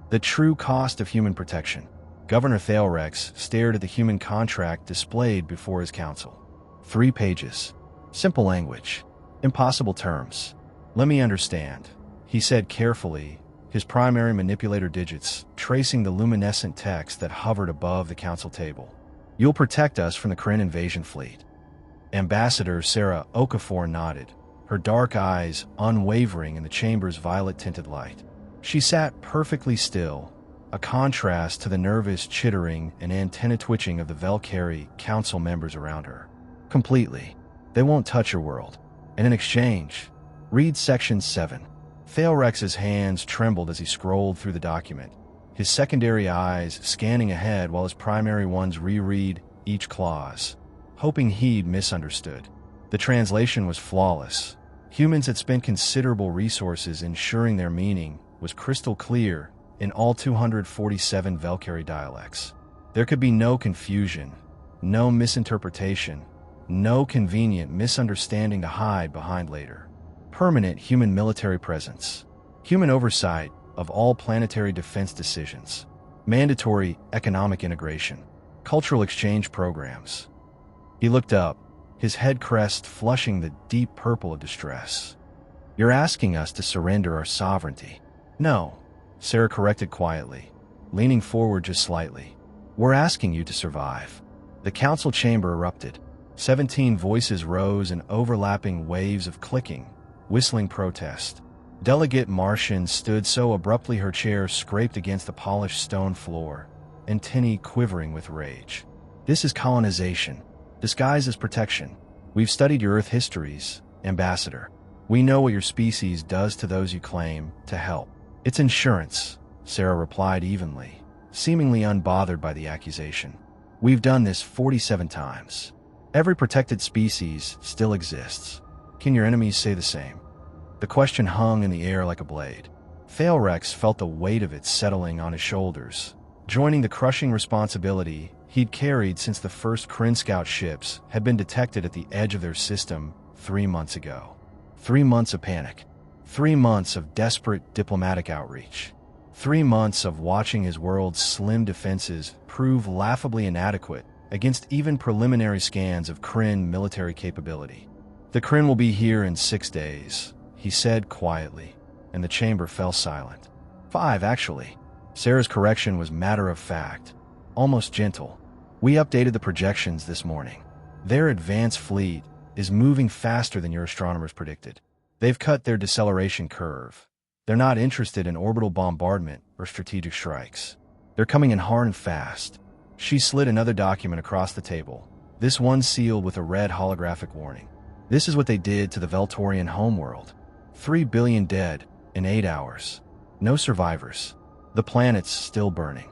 The true cost of human protection. Governor Thalrex stared at the human contract displayed before his council. 3 pages. Simple language. Impossible terms. Let me understand, he said carefully, his primary manipulator digits tracing the luminescent text that hovered above the council table. You'll protect us from the Kryn invasion fleet. Ambassador Sarah Okafor nodded, her dark eyes unwavering in the chamber's violet-tinted light. She sat perfectly still, a contrast to the nervous chittering and antenna-twitching of the Velkari council members around her. Completely. They won't touch your world. And in exchange, read Section 7. Thalrex's hands trembled as he scrolled through the document, his secondary eyes scanning ahead while his primary ones reread each clause, hoping he'd misunderstood. The translation was flawless. Humans had spent considerable resources ensuring their meaning was crystal clear in all 247 Velkari dialects. There could be no confusion, no misinterpretation, no convenient misunderstanding to hide behind later. Permanent human military presence. Human oversight of all planetary defense decisions. Mandatory economic integration. Cultural exchange programs. He looked up, his head crest flushing the deep purple of distress. You're asking us to surrender our sovereignty. No, Sarah corrected quietly, leaning forward just slightly. We're asking you to survive. The council chamber erupted. 17 voices rose in overlapping waves of clicking, whistling protest. Delegate Martian stood so abruptly her chair scraped against the polished stone floor, antennae quivering with rage. This is colonization, disguised as protection. We've studied your Earth histories, Ambassador. We know what your species does to those you claim to help. It's insurance, Sarah replied evenly, seemingly unbothered by the accusation. We've done this 47 times. Every protected species still exists. Can your enemies say the same? The question hung in the air like a blade. Thalrex felt the weight of it settling on his shoulders, joining the crushing responsibility he'd carried since the first Kryn Scout ships had been detected at the edge of their system 3 months ago. 3 months of panic. 3 months of desperate diplomatic outreach. 3 months of watching his world's slim defenses prove laughably inadequate against even preliminary scans of Kryn military capability. The Kryn will be here in 6 days, he said quietly, and the chamber fell silent. 5, actually. Sarah's correction was matter-of-fact, almost gentle. We updated the projections this morning. Their advanced fleet is moving faster than your astronomers predicted. They've cut their deceleration curve. They're not interested in orbital bombardment or strategic strikes. They're coming in hard and fast. She slid another document across the table, this one sealed with a red holographic warning. This is what they did to the Veltorian homeworld. 3 billion dead in 8 hours. No survivors. The planet's still burning.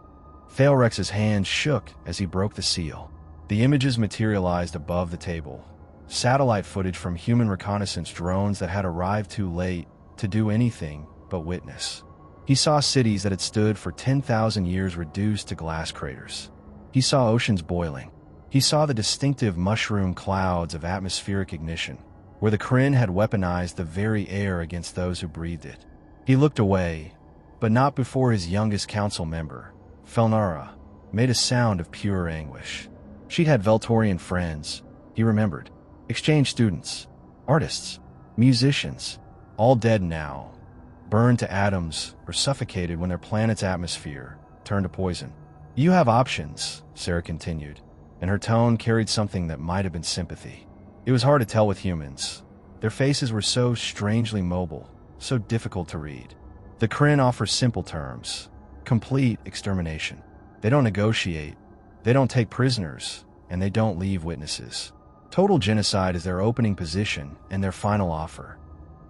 Thalrex's hand shook as he broke the seal. The images materialized above the table. Satellite footage from human reconnaissance drones that had arrived too late to do anything but witness. He saw cities that had stood for 10,000 years reduced to glass craters. He saw oceans boiling. He saw the distinctive mushroom clouds of atmospheric ignition, where the Kryn had weaponized the very air against those who breathed it. He looked away, but not before his youngest council member, Felnara, made a sound of pure anguish. She'd had Veltorian friends, he remembered. Exchange students, artists, musicians, all dead now, burned to atoms or suffocated when their planet's atmosphere turned to poison. You have options, Sarah continued, and her tone carried something that might have been sympathy. It was hard to tell with humans. Their faces were so strangely mobile, so difficult to read. The Kryn offers simple terms, complete extermination. They don't negotiate, they don't take prisoners, and they don't leave witnesses. Total genocide is their opening position and their final offer.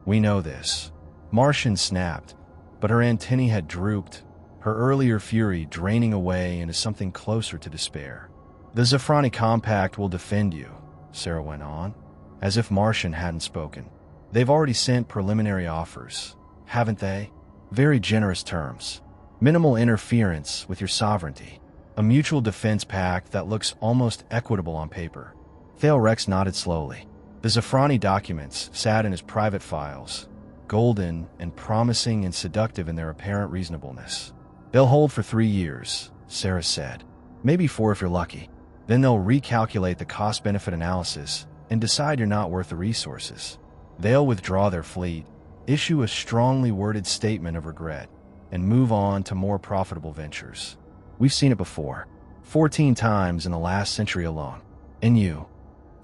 We know this. Martian snapped, but her antennae had drooped, her earlier fury draining away into something closer to despair. The Zafrani Compact will defend you, Sarah went on, as if Martian hadn't spoken. They've already sent preliminary offers, haven't they? Very generous terms. Minimal interference with your sovereignty. A mutual defense pact that looks almost equitable on paper. Thalrex nodded slowly. The Zafrani documents sat in his private files, golden and promising and seductive in their apparent reasonableness. They'll hold for 3 years, Sarah said. Maybe 4 if you're lucky. Then they'll recalculate the cost-benefit analysis and decide you're not worth the resources. They'll withdraw their fleet, issue a strongly worded statement of regret, and move on to more profitable ventures. We've seen it before, 14 times in the last century alone. And you,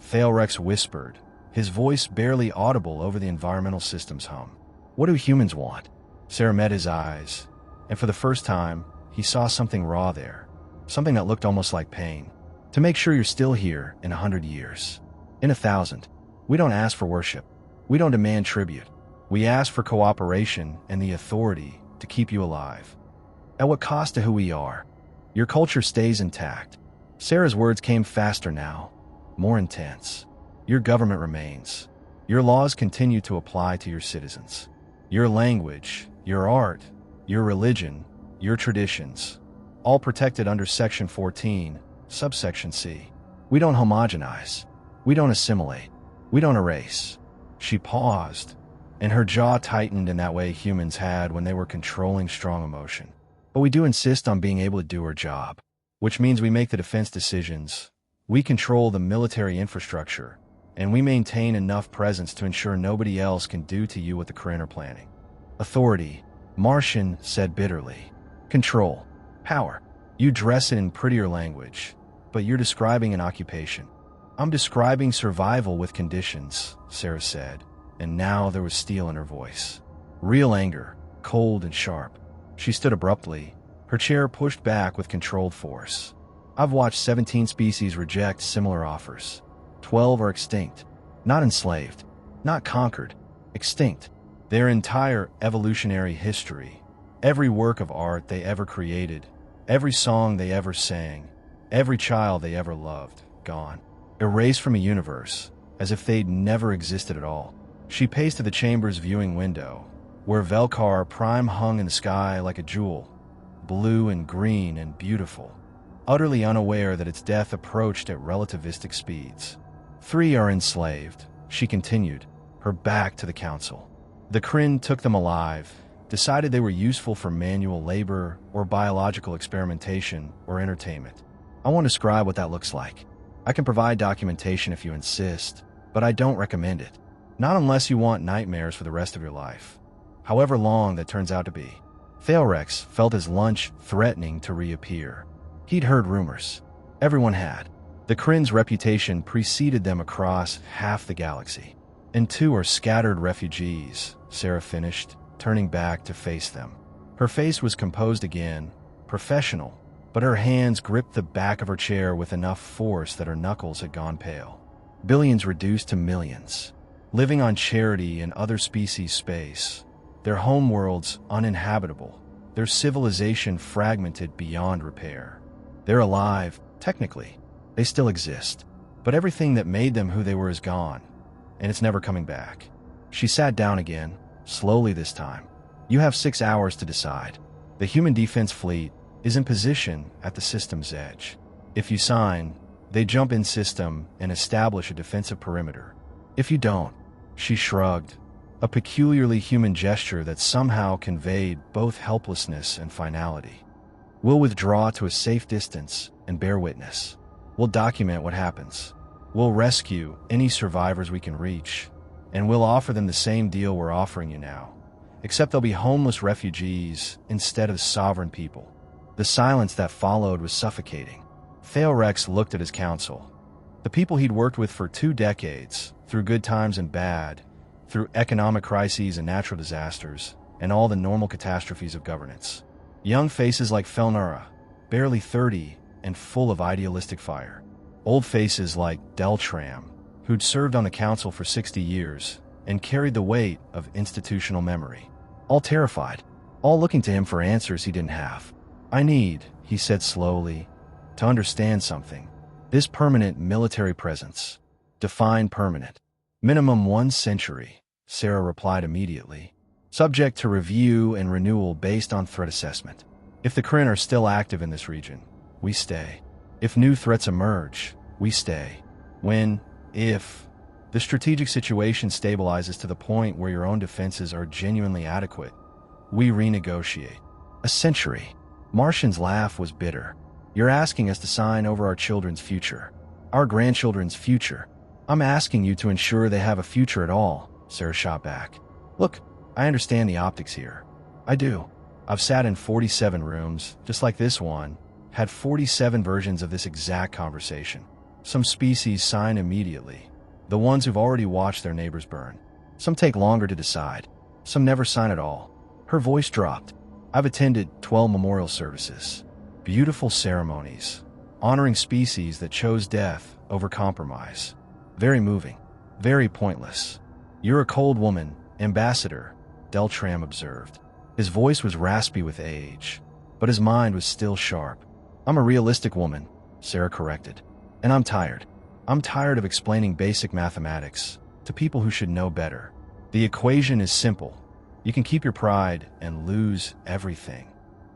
Thalrex whispered, his voice barely audible over the environmental system's hum. What do humans want? Sarah met his eyes, and for the first time, he saw something raw there, something that looked almost like pain. To make sure you're still here in 100 years. In 1,000. We don't ask for worship. We don't demand tribute. We ask for cooperation and the authority to keep you alive. At what cost to who we are? Your culture stays intact. Sarah's words came faster now, more intense. Your government remains. Your laws continue to apply to your citizens. Your language, your art, your religion, your traditions, all protected under Section 14, Subsection C. We don't homogenize. We don't assimilate. We don't erase. She paused, and her jaw tightened in that way humans had when they were controlling strong emotion. But we do insist on being able to do our job, which means we make the defense decisions, we control the military infrastructure, and we maintain enough presence to ensure nobody else can do to you what the Kryn are planning. Authority, Martian said bitterly. Control, power. You dress it in prettier language, but you're describing an occupation. I'm describing survival with conditions, Sarah said, and now there was steel in her voice. Real anger, cold and sharp. She stood abruptly, her chair pushed back with controlled force. I've watched 17 species reject similar offers. 12 are extinct, not enslaved, not conquered, extinct. Their entire evolutionary history, every work of art they ever created, every song they ever sang, every child they ever loved, gone. Erased from a universe, as if they'd never existed at all. She paced to the chamber's viewing window, where Velkar Prime hung in the sky like a jewel, blue and green and beautiful, utterly unaware that its death approached at relativistic speeds. 3 are enslaved, she continued, her back to the council. The Kryn took them alive, decided they were useful for manual labor or biological experimentation or entertainment. I won't describe what that looks like. I can provide documentation if you insist, but I don't recommend it. Not unless you want nightmares for the rest of your life. However long that turns out to be. Thalrex felt his lunch threatening to reappear. He'd heard rumors. Everyone had. The Kryn's reputation preceded them across half the galaxy. And 2 are scattered refugees, Sarah finished, turning back to face them. Her face was composed again, professional, but her hands gripped the back of her chair with enough force that her knuckles had gone pale. Billions reduced to millions, living on charity and other species' space, their homeworlds uninhabitable, their civilization fragmented beyond repair. They're alive, technically. They still exist, but everything that made them who they were is gone, and it's never coming back. She sat down again, slowly this time. You have 6 hours to decide. The human defense fleet is in position at the system's edge. If you sign, they jump in system and establish a defensive perimeter. If you don't, she shrugged, a peculiarly human gesture that somehow conveyed both helplessness and finality. We'll withdraw to a safe distance and bear witness. We'll document what happens. We'll rescue any survivors we can reach, and we'll offer them the same deal we're offering you now, except they'll be homeless refugees instead of sovereign people. The silence that followed was suffocating. Thalrex looked at his council. The people he'd worked with for 2 decades, through good times and bad, through economic crises and natural disasters, and all the normal catastrophes of governance. Young faces like Felnura, barely 30 and full of idealistic fire. Old faces like Deltram, who'd served on the council for 60 years and carried the weight of institutional memory. All terrified, all looking to him for answers he didn't have. I need, he said slowly, to understand something. This permanent military presence. Define permanent. Minimum 1 century, Sarah replied immediately. Subject to review and renewal based on threat assessment. If the Kryn are still active in this region, we stay. If new threats emerge, we stay. If the strategic situation stabilizes to the point where your own defenses are genuinely adequate, we renegotiate. A century. Martian's laugh was bitter. You're asking us to sign over our children's future. Our grandchildren's future. I'm asking you to ensure they have a future at all, Sarah shot back. Look, I understand the optics here. I do. I've sat in 47 rooms, just like this one, had 47 versions of this exact conversation. Some species sign immediately. The ones who've already watched their neighbors burn. Some take longer to decide. Some never sign at all. Her voice dropped. I've attended 12 memorial services. Beautiful ceremonies, honoring species that chose death over compromise. Very moving, very pointless. You're a cold woman, Ambassador, Deltram observed. His voice was raspy with age, but his mind was still sharp. I'm a realistic woman, Sarah corrected. And I'm tired. I'm tired of explaining basic mathematics to people who should know better. The equation is simple. You can keep your pride and lose everything.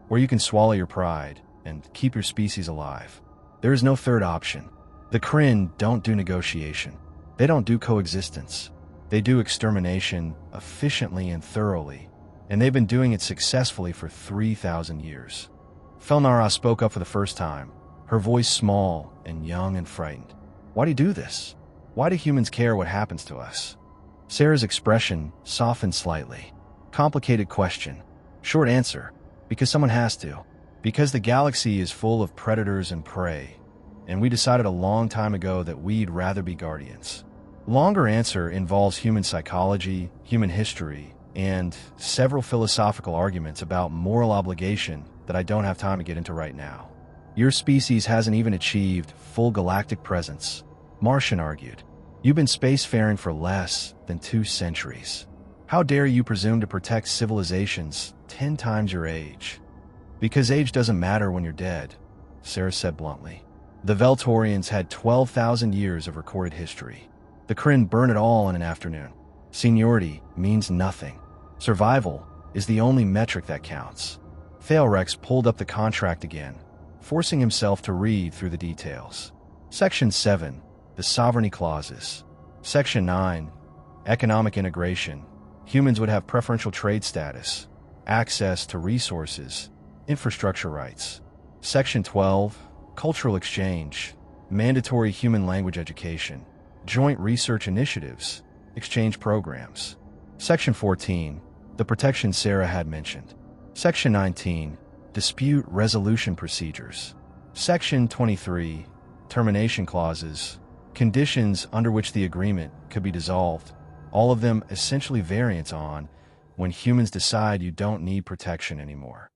Or you can swallow your pride and keep your species alive. There is no third option. The Kryn don't do negotiation. They don't do coexistence. They do extermination efficiently and thoroughly, and they've been doing it successfully for 3,000 years. Felnara spoke up for the first time, her voice small and young and frightened. Why do you do this? Why do humans care what happens to us? Sarah's expression softened slightly. Complicated question. Short answer. Because someone has to. Because the galaxy is full of predators and prey, and we decided a long time ago that we'd rather be guardians. Longer answer involves human psychology, human history, and several philosophical arguments about moral obligation that I don't have time to get into right now. Your species hasn't even achieved full galactic presence, Martian argued. You've been spacefaring for less than 2 centuries. How dare you presume to protect civilizations 10 times your age? Because age doesn't matter when you're dead, Sarah said bluntly. The Veltorians had 12,000 years of recorded history. The Kryn burn it all in an afternoon. Seniority means nothing. Survival is the only metric that counts. Thailrex pulled up the contract again, forcing himself to read through the details. Section 7, the sovereignty clauses. Section 9, economic integration. Humans would have preferential trade status, access to resources, infrastructure rights. Section 12, cultural exchange, mandatory human language education, joint research initiatives, exchange programs. Section 14, the protection Sarah had mentioned. Section 19, dispute resolution procedures. Section 23, termination clauses, conditions under which the agreement could be dissolved, all of them essentially variants on when humans decide you don't need protection anymore.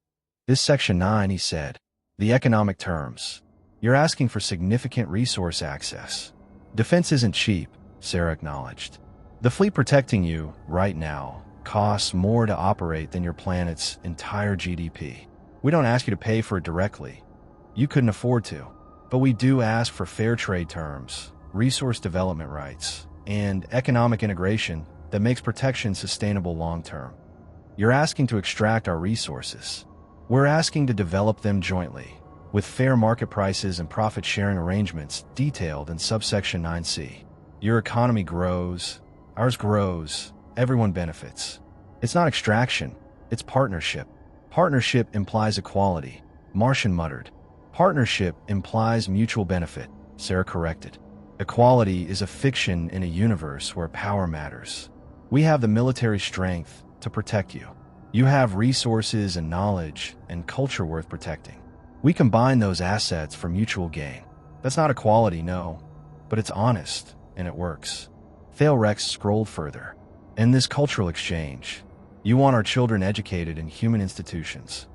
This Section 9, he said, the economic terms. You're asking for significant resource access. Defense isn't cheap, Sarah acknowledged. The fleet protecting you, right now, costs more to operate than your planet's entire GDP. We don't ask you to pay for it directly. You couldn't afford to. But we do ask for fair trade terms, resource development rights, and economic integration that makes protection sustainable long-term. You're asking to extract our resources. We're asking to develop them jointly, with fair market prices and profit-sharing arrangements detailed in subsection 9C. Your economy grows, ours grows, everyone benefits. It's not extraction, it's partnership. Partnership implies equality, Martian muttered. Partnership implies mutual benefit, Sarah corrected. Equality is a fiction in a universe where power matters. We have the military strength to protect you. You have resources and knowledge and culture worth protecting. We combine those assets for mutual gain. That's not equality, no, but it's honest, and it works. Thailrex scrolled further. In this cultural exchange, you want our children educated in human institutions.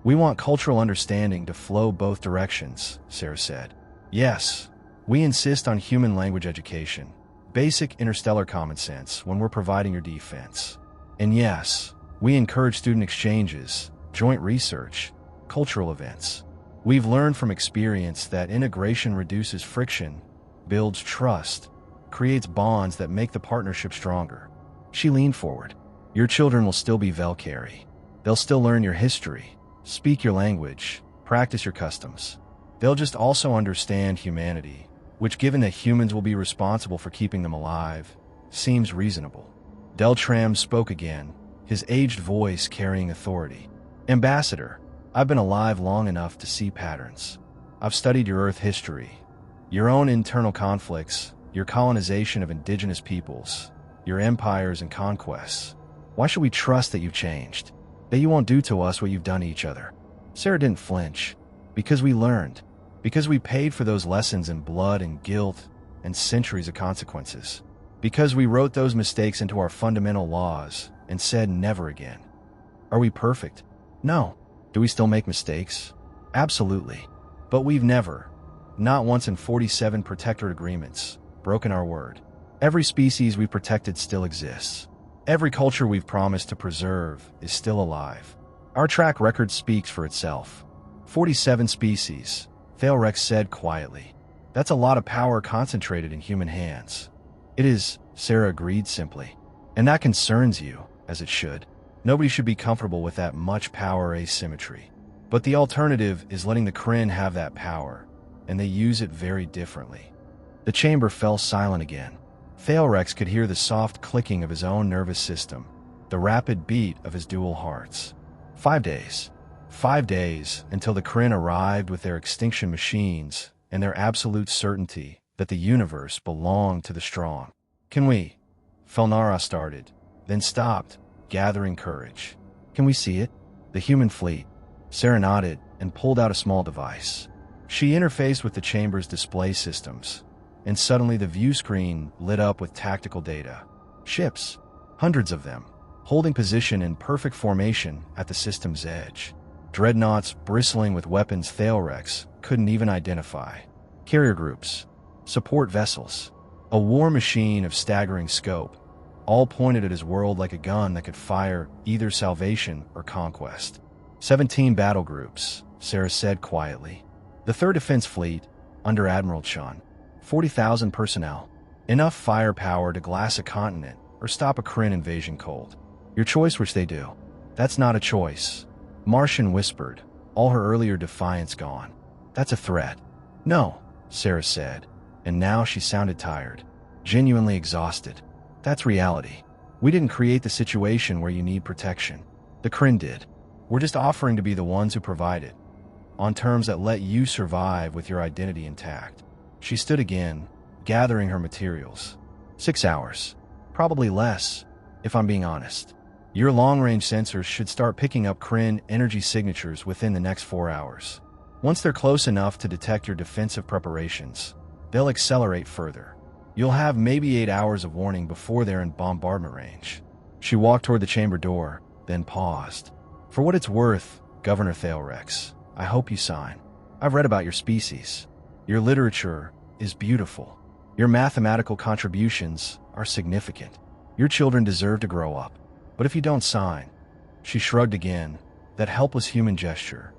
We want cultural understanding to flow both directions, Sarah said. Yes, we insist on human language education, basic interstellar common sense when we're providing your defense. And yes, we encourage student exchanges, joint research, cultural events. We've learned from experience that integration reduces friction, builds trust, creates bonds that make the partnership stronger. She leaned forward. Your children will still be Velcari. They'll still learn your history, speak your language, practice your customs. They'll just also understand humanity, which, given that humans will be responsible for keeping them alive, seems reasonable. Deltram spoke again, his aged voice carrying authority. Ambassador, I've been alive long enough to see patterns. I've studied your Earth history, your own internal conflicts, your colonization of indigenous peoples, your empires and conquests. Why should we trust that you've changed? That you won't do to us what you've done to each other? Sarah didn't flinch. Because we learned. Because we paid for those lessons in blood and guilt and centuries of consequences. Because we wrote those mistakes into our fundamental laws and said never again. Are we perfect? No. Do we still make mistakes? Absolutely. But we've never, not once in 47 protectorate agreements, broken our word. Every species we've protected still exists. Every culture we've promised to preserve is still alive. Our track record speaks for itself. 47 species, Thalrex said quietly. That's a lot of power concentrated in human hands. It is, Sarah agreed simply. And that concerns you, as it should. Nobody should be comfortable with that much power asymmetry. But the alternative is letting the Kryn have that power, and they use it very differently. The chamber fell silent again. Thalrex could hear the soft clicking of his own nervous system, the rapid beat of his dual hearts. 5 days. 5 days until the Kryn arrived with their extinction machines and their absolute certainty that the universe belonged to the strong. Can we? Felnara started, then stopped, gathering courage. Can we see it? The human fleet. Sarah nodded and pulled out a small device. She interfaced with the chamber's display systems, and suddenly the view screen lit up with tactical data. Ships, hundreds of them, holding position in perfect formation at the system's edge. Dreadnoughts bristling with weapons Thalrex couldn't even identify. Carrier groups, support vessels, a war machine of staggering scope, all pointed at his world like a gun that could fire either salvation or conquest. 17 battle groups, Sarah said quietly. The 3rd Defense Fleet, under Admiral Chun. 40,000 personnel. Enough firepower to glass a continent or stop a Kryn invasion cold. Your choice which they do. That's not a choice. Martian whispered, all her earlier defiance gone. That's a threat. No, Sarah said, and now she sounded tired, genuinely exhausted. That's reality. We didn't create the situation where you need protection. The Kryn did. We're just offering to be the ones who provide it, on terms that let you survive with your identity intact. She stood again, gathering her materials. 6 hours. Probably less, if I'm being honest. Your long-range sensors should start picking up Kryn energy signatures within the next 4 hours. Once they're close enough to detect your defensive preparations, they'll accelerate further. You'll have maybe 8 hours of warning before they're in bombardment range. She walked toward the chamber door, then paused. For what it's worth, Governor Thalrex, I hope you sign. I've read about your species. Your literature is beautiful. Your mathematical contributions are significant. Your children deserve to grow up. But if you don't sign, she shrugged again, that helpless human gesture.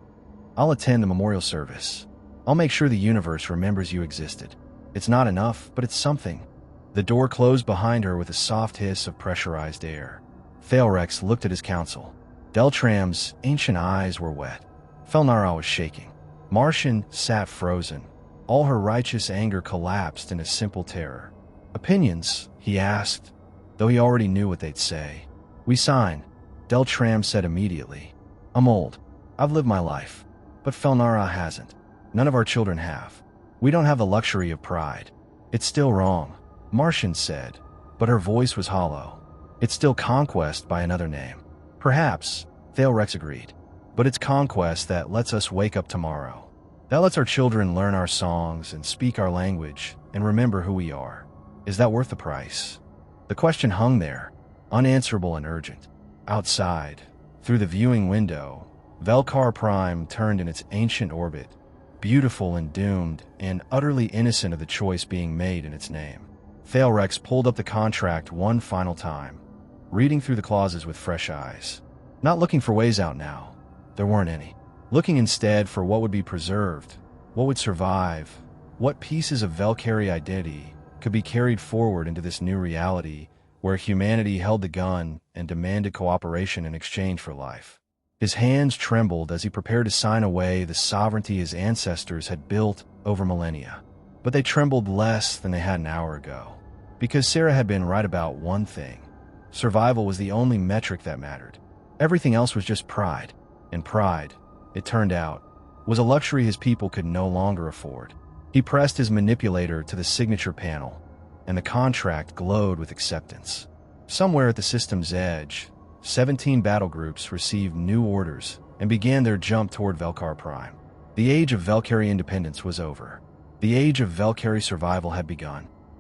I'll attend the memorial service. I'll make sure the universe remembers you existed. It's not enough, but it's something. The door closed behind her with a soft hiss of pressurized air. Thalrex looked at his counsel. Deltram's ancient eyes were wet. Felnara was shaking. Martian sat frozen. All her righteous anger collapsed in a simple terror. Opinions, he asked, though he already knew what they'd say. We sign, Deltram said immediately. I'm old. I've lived my life. But Felnara hasn't. None of our children have. We don't have the luxury of pride. It's still wrong, Martian said, but her voice was hollow. It's still conquest by another name. Perhaps, Thalrex agreed. But it's conquest that lets us wake up tomorrow. That lets our children learn our songs and speak our language and remember who we are. Is that worth the price? The question hung there, unanswerable and urgent. Outside, through the viewing window, Velkar Prime turned in its ancient orbit, beautiful and doomed and utterly innocent of the choice being made in its name. Thalrex pulled up the contract one final time, reading through the clauses with fresh eyes. Not looking for ways out now. There weren't any. Looking instead for what would be preserved, what would survive, what pieces of Velkari identity could be carried forward into this new reality where humanity held the gun and demanded cooperation in exchange for life. His hands trembled as he prepared to sign away the sovereignty his ancestors had built over millennia. But they trembled less than they had an hour ago, because Sarah had been right about one thing. Survival was the only metric that mattered. Everything else was just pride, and pride it turned out, was a luxury his people could no longer afford. He pressed his manipulator to the signature panel, and the contract glowed with acceptance. Somewhere at the system's edge, 17 battle groups received new orders and began their jump toward Velkar Prime. The age of Velkari independence was over. The age of Velkari survival had begun.